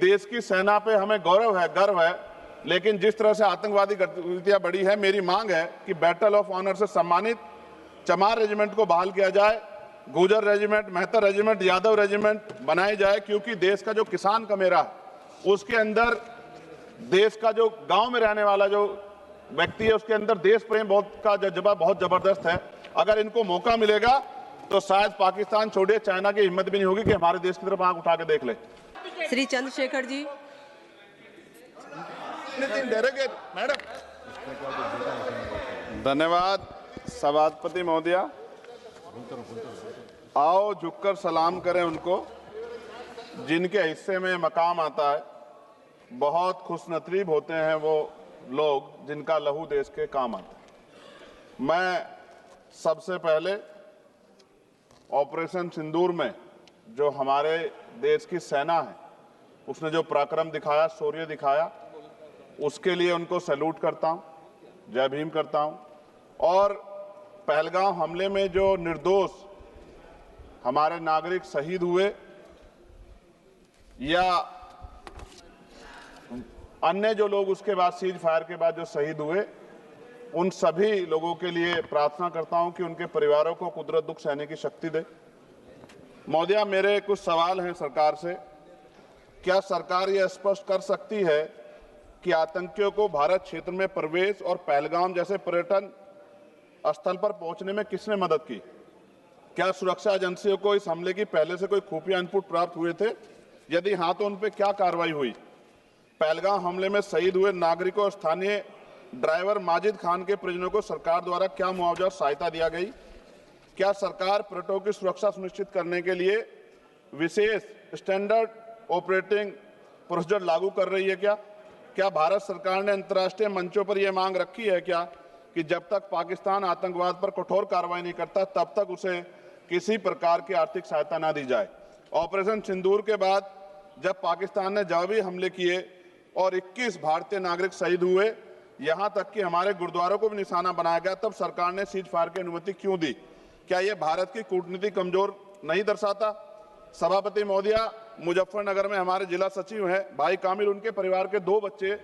देश की सेना पे हमें गौरव है, गर्व है, लेकिन जिस तरह से आतंकवादी गतिविधियां बढ़ी है, मेरी मांग है कि बैटल ऑफ ऑनर से सम्मानित चमार रेजिमेंट को बहाल किया जाए, Gurjar regiment, Mehtar regiment, Yadav regiment बनाई जाए, क्योंकि देश का जो किसान का मेरा उसके अंदर देश का जो गांव में रहने वाला जो व्यक्ति है उसके अंदर देश प्रेम का जज्बा बहुत जबरदस्त है। अगर इनको मौका मिलेगा तो शायद पाकिस्तान छोड़िए, चाइना की हिम्मत भी नहीं होगी कि हमारे देश की तरफ आंख उठा के देख ले। श्री चंद्रशेखर जी। मैडम धन्यवाद। सभापति महोदया, आओ झुककर सलाम करें उनको जिनके हिस्से में मकाम आता है। बहुत खुशनसीब होते हैं वो लोग जिनका लहू देश के काम आता है। मैं सबसे पहले ऑपरेशन सिंदूर में जो हमारे देश की सेना है उसने जो पराक्रम दिखाया, शौर्य दिखाया, उसके लिए उनको सैल्यूट करता हूं, जय भीम करता हूं। और पहलगाम हमले में जो निर्दोष हमारे नागरिक शहीद हुए या अन्य जो लोग उसके बाद सीज फायर के बाद जो शहीद हुए, उन सभी लोगों के लिए प्रार्थना करता हूं कि उनके परिवारों को कुदरत दुख सहने की शक्ति दे। महोदया, मेरे कुछ सवाल हैं सरकार से। क्या सरकार यह स्पष्ट कर सकती है कि आतंकियों को भारत क्षेत्र में प्रवेश और पहलगाम जैसे पर्यटन स्थल पर पहुंचने में किसने मदद की? क्या सुरक्षा एजेंसियों को इस हमले की पहले से कोई खुफिया इनपुट प्राप्त हुए थे? यदि हाँ, तो उन पर क्या कार्रवाई हुई? पहलगाम हमले में शहीद हुए नागरिकों और स्थानीय ड्राइवर माजिद खान के परिजनों को सरकार द्वारा क्या मुआवजा और सहायता दिया गई? क्या सरकार पर्यटकों की सुरक्षा सुनिश्चित करने के लिए विशेष स्टैंडर्ड ऑपरेटिंग प्रोसीजर लागू कर रही है? क्या भारत सरकार ने अंतर्राष्ट्रीय मंचों पर यह मांग रखी है कि जब तक पाकिस्तान आतंकवाद पर कठोर कार्रवाई नहीं करता तब तक उसे किसी प्रकार की आर्थिक सहायता न दी जाए? ऑपरेशन सिंदूर के बाद जब पाकिस्तान ने जवाबी हमले किए और 21 भारतीय नागरिक शहीद हुए, यहां तक कि हमारे गुरुद्वारों को भी निशाना बनाया गया, तब सरकार ने सीज फायर की अनुमति क्यों दी? क्या यह भारत की कूटनीति कमजोर नहीं दर्शाता? सभापति महोदया, मुजफ्फरनगर में हमारे जिला सचिव हैं भाई कामिल, उनके परिवार के 2 बच्चे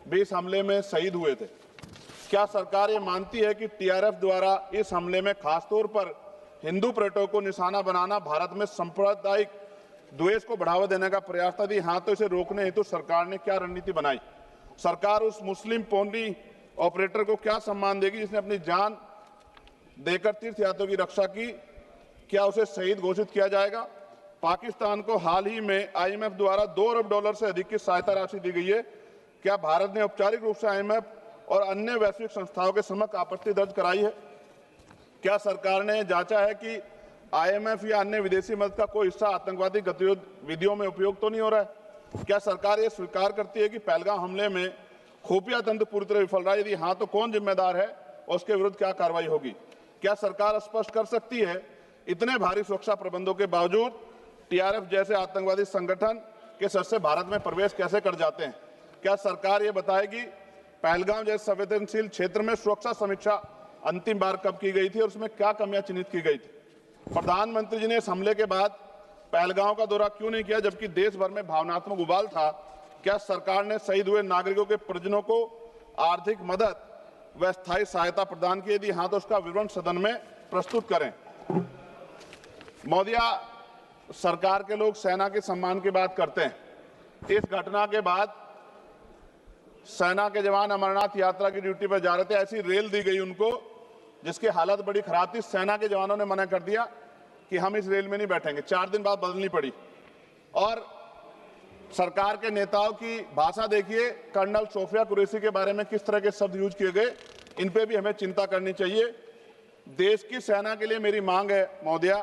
भी इस हमले में शहीद हुए थे। क्या सरकार ये मानती है कि टीआरएफ द्वारा इस हमले में खासतौर पर हिंदू पर्यटकों को निशाना बनाना भारत में सांप्रदायिक द्वेष को बढ़ावा देने का प्रयास था? यदि हाँ, तो इसे रोकने हेतु सरकार ने क्या रणनीति बनाई? सरकार उस मुस्लिम पोनी ऑपरेटर को क्या सम्मान देगी जिसने अपनी जान देकर तीर्थयात्रियों की रक्षा की? क्या उसे शहीद घोषित किया जाएगा? पाकिस्तान को हाल ही में आईएमएफ द्वारा $2 अरब से अधिक की सहायता राशि दी गई है। क्या भारत ने औपचारिक रूप से आईएमएफ और अन्य वैश्विक संस्थाओं के समक्ष आपत्ति दर्ज कराई है? क्या सरकार ने जांचा है कि आईएमएफ या अन्य विदेशी मदद का कोई हिस्सा आतंकवादी गतिविधियों में उपयोग तो नहीं हो रहा है? क्या सरकार ये स्वीकार करती है कि पहलगाम हमले में खुफिया तंत्र पूरी तरह विफल रहा है? यदि हाँ, तो कौन जिम्मेदार है और उसके विरुद्ध क्या कार्रवाई होगी? क्या सरकार स्पष्ट कर सकती है इतने भारी सुरक्षा प्रबंधों के बावजूद टीआरएफ जैसे आतंकवादी संगठन के सदस्य भारत में प्रवेश कैसे कर जाते हैं? क्या सरकार ये बताएगी पहलगाम जैसे संवेदनशील क्षेत्र में सुरक्षा समीक्षा अंतिम बार कब की गई थी और उसमें क्या कमियां चिन्हित की गई थी? प्रधानमंत्री जी ने इस हमले के बाद पहलगाम का दौरा क्यों नहीं किया जबकि देश भर में भावनात्मक उबाल था? क्या सरकार ने शहीद हुए नागरिकों के परिजनों को आर्थिक मदद व स्थायी सहायता प्रदान की? यदि हाँ, तो उसका विवरण सदन में प्रस्तुत करें। महोदया, सरकार के लोग सेना के सम्मान की बात करते हैं। इस घटना के बाद सेना के जवान अमरनाथ यात्रा की ड्यूटी पर जा रहे थे, ऐसी रेल दी गई उनको जिसकी हालत बड़ी खराब थी। सेना के जवानों ने मना कर दिया कि हम इस रेल में नहीं बैठेंगे। 4 दिन बाद बदलनी पड़ी। और सरकार के नेताओं की भाषा देखिए, कर्नल सोफिया कुरैशी के बारे में किस तरह के शब्द यूज किए गए, इन पे भी हमें चिंता करनी चाहिए। देश की सेना के लिए मेरी मांग है महोदया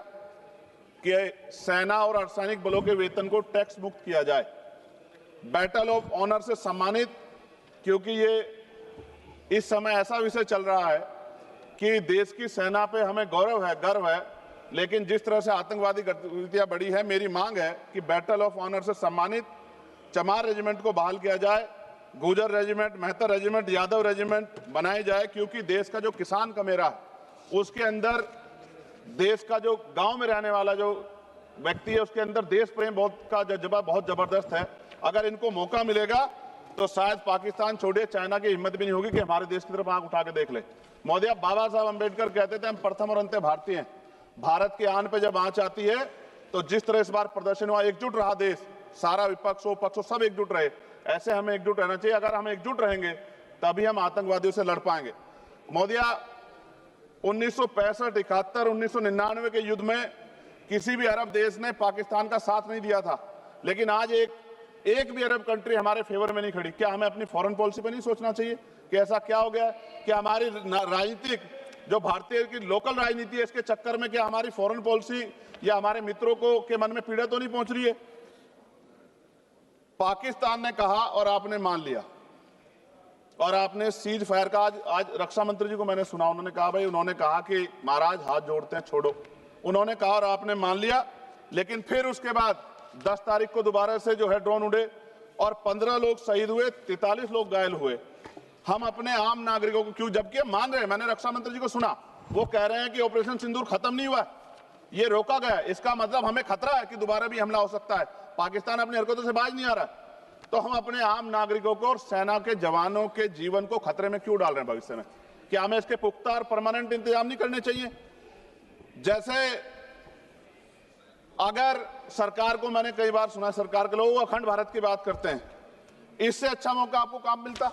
कि सेना और अर्धसैनिक बलों के वेतन को टैक्स मुक्त किया जाए, बैटल ऑफ ऑनर से सम्मानित, क्योंकि ये इस समय ऐसा विषय चल रहा है कि देश की सेना पे हमें गौरव है, गर्व है, लेकिन जिस तरह से आतंकवादी गतिविधियां बढ़ी है, मेरी मांग है कि बैटल ऑफ ऑनर से सम्मानित चमार रेजिमेंट को बहाल किया जाए, Gurjar regiment, Mehtar regiment, Yadav regiment बनाई जाए, क्योंकि देश का जो किसान का मेरा उसके अंदर देश का जो गांव में रहने वाला जो व्यक्ति है उसके अंदर देश प्रेम का जज्बा बहुत जबरदस्त है। अगर इनको मौका मिलेगा तो शायद पाकिस्तान छोड़िए चाइना की हिम्मत भी नहीं होगी कि हमारे देश की तरफ आंख उठा के देख ले। मोदी, बाबा साहब अंबेडकर कहते थे हम प्रथम और अंत्य भारतीय हैं। भारत की आन पे जब आंच आती है तो जिस तरह इस बार प्रदर्शन हुआ, एकजुट रहा देश, सारा विपक्ष हो पक्ष हो सब एकजुट रहे, ऐसे हमें एकजुट रहना चाहिए। अगर हम एकजुट रहेंगे तभी हम आतंकवादियों से लड़ पाएंगे। मोदिया, 1965, 71, 1999 के युद्ध में किसी भी अरब देश ने पाकिस्तान का साथ नहीं दिया था, लेकिन आज एक भी अरब कंट्री हमारे फेवर में नहीं खड़ी। क्या हमें अपनी फॉरेन पॉलिसी पर नहीं सोचना चाहिए कि ऐसा क्या हो गया कि हमारी राजनीतिक जो भारतीय की लोकल राजनीति है इसके चक्कर में क्या हमारी फॉरेन पॉलिसी या हमारे मित्रों को के मन में पीड़ा तो नहीं पहुंच रही है? पाकिस्तान ने कहा और आपने मान लिया और आपने सीज फायर का आज रक्षा मंत्री जी को मैंने सुना, उन्होंने कहा भाई, उन्होंने कहा कि महाराज हाथ जोड़ते हैं छोड़ो, उन्होंने कहा और आपने मान लिया। लेकिन फिर उसके बाद 10 तारीख को दोबारा से जो है ड्रोन उड़े और 15 लोग शहीद हुए, 43 लोग घायल हुए। हम अपने आम नागरिकों को क्यों, जबकि मान रहे हैं, मैंने रक्षा मंत्री जी को सुना, वो कह रहे हैं कि ऑपरेशन सिंदूर खत्म नहीं हुआ, ये रोका गया, इसका मतलब हमें खतरा है कि दोबारा भी हमला हो सकता है, पाकिस्तान अपनी हरकतों से बाज नहीं आ रहा है। तो हम अपने आम नागरिकों को और सेना के जवानों के जीवन को खतरे में क्यों डाल रहे हैं भविष्य में? क्या हमें इसके पुख्ता और परमानेंट इंतजाम नहीं करने चाहिए? जैसे अगर सरकार को, मैंने कई बार सुना सरकार के लोग अखंड भारत की बात करते हैं, इससे अच्छा मौका आपको काम मिलता?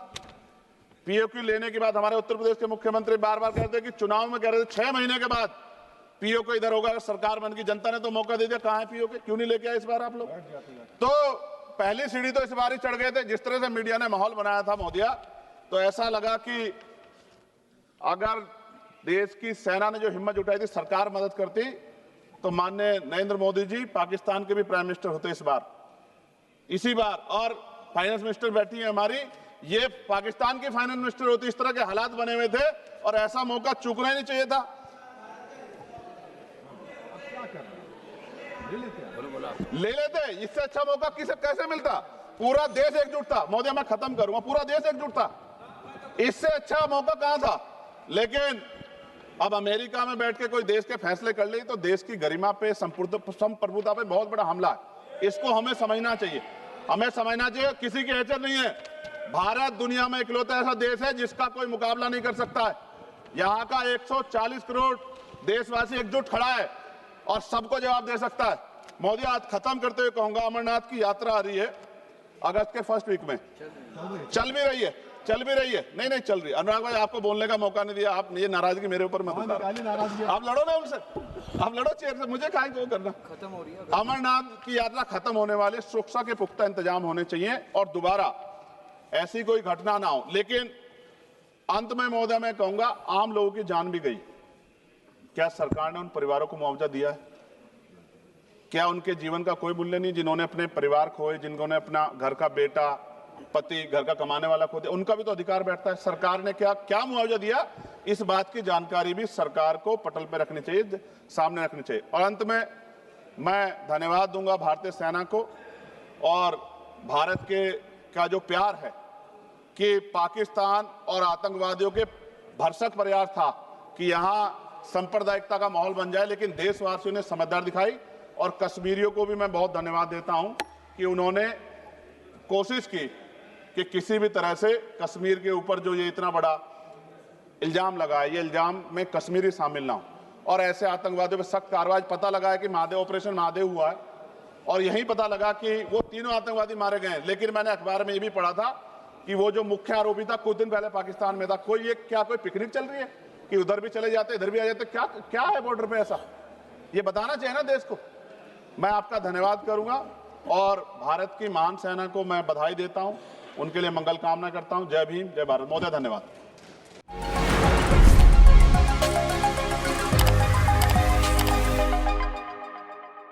पीओक्यू लेने के बाद हमारे उत्तर प्रदेश के मुख्यमंत्री बार बार कहते हैं कि चुनाव में कह रहे थे 6 महीने के बाद पीओक्यू इधर होगा, अगर सरकार बन गई, जनता ने तो मौका दे दिया, कहां है पीओक्यू? क्यों नहीं लेके आए इस बार आप लोग? तो पहली सीढ़ी तो इस बार ही चढ़ गए थे। जिस तरह से मीडिया ने माहौल बनाया था मोदिया, तो ऐसा लगा कि अगर देश की सेना ने जो हिम्मत जुटाई थी, सरकार मदद करती, तो माननीय नरेंद्र मोदी जी पाकिस्तान के भी प्राइम मिनिस्टर होते इस बार, इसी बार, और फाइनेंस मिनिस्टर बैठी है हमारी, ये पाकिस्तान की फाइनेंस मिनिस्टर होती। इस तरह के हालात बने हुए थे और ऐसा मौका चूकना ही नहीं चाहिए था। ले लेते, इससे अच्छा मौका कैसे मिलता? पूरा देश एकजुट था। मोदी, मैं खत्म करूंगा, पूरा देश एकजुट था, इससे अच्छा मौका कहां था? लेकिन अब अमेरिका में बैठ के कोई देश के फैसले कर ले तो देश की गरिमा पे, संप्रभुता पे बहुत बड़ा हमला है। इसको हमें समझना चाहिए, हमें समझना चाहिए किसी की हैसियत नहीं है। भारत दुनिया में इकलौता ऐसा देश है जिसका कोई मुकाबला नहीं कर सकता है। यहाँ का 140 करोड़ देशवासी एकजुट खड़ा है और सबको जवाब दे सकता है। मोदी, आज खत्म करते हुए कहूंगा, अमरनाथ की यात्रा आ रही है अगस्त के फर्स्ट वीक में, चल भी रही है, नहीं चल रही। अनुराग भाई, आपको बोलने का मौका नहीं दिया, आप ये नाराजगी मेरे ऊपर मत उतारो, आप लड़ो ना उनसे, आप लड़ो चेयर से, मुझे काहे को करना। खत्म हो रही है अमरनाथ की यात्रा, खत्म होने वाले, सुरक्षा के पुख्ता इंतजाम होने चाहिए और दोबारा ऐसी कोई घटना ना हो। लेकिन अंत में महोदय मैं कहूंगा, आम लोगों की जान भी गई, क्या सरकार ने उन परिवारों को मुआवजा दिया है? क्या उनके जीवन का कोई मूल्य नहीं? जिन्होंने अपने परिवार खोए, जिन्होंने अपना घर का बेटा, पति, घर का कमाने वाला खो दिया, उनका भी तो अधिकार बैठता है। सरकार ने क्या मुआवजा दिया, इस बात की जानकारी भी सरकार को पटल पर रखनी चाहिए, सामने रखनी चाहिए। और अंत में मैं धन्यवाद दूंगा भारतीय सेना को और भारत का जो प्यार है कि पाकिस्तान और आतंकवादियों के भरसक प्रयास था कि यहां सांप्रदायिकता का माहौल बन जाए, लेकिन देशवासियों ने समझदारी दिखाई। और कश्मीरियों को भी मैं बहुत धन्यवाद देता हूं कि उन्होंने कोशिश की कि किसी भी तरह से कश्मीर के ऊपर जो ये इतना बड़ा इल्जाम लगा है, ये इल्जाम में कश्मीरी शामिल ना हो और ऐसे आतंकवादियों पर सख्त कार्रवाई। पता लगा है कि महादेव, ऑपरेशन महादेव हुआ है और यही पता लगा कि वो तीनों आतंकवादी मारे गए। लेकिन मैंने अखबार में ये भी पढ़ा था कि वो जो मुख्य आरोपी था कुछ दिन पहले पाकिस्तान में था। कोई पिकनिक चल रही है कि उधर भी चले जाते, इधर भी आ जाते? क्या है बॉर्डर पे ऐसा? ये बताना चाहिए ना देश को। मैं आपका धन्यवाद करूंगा और भारत की महान सेना को मैं बधाई देता हूं, उनके लिए मंगल कामना करता हूं। जय भीम, जय भारत। महोदय धन्यवाद।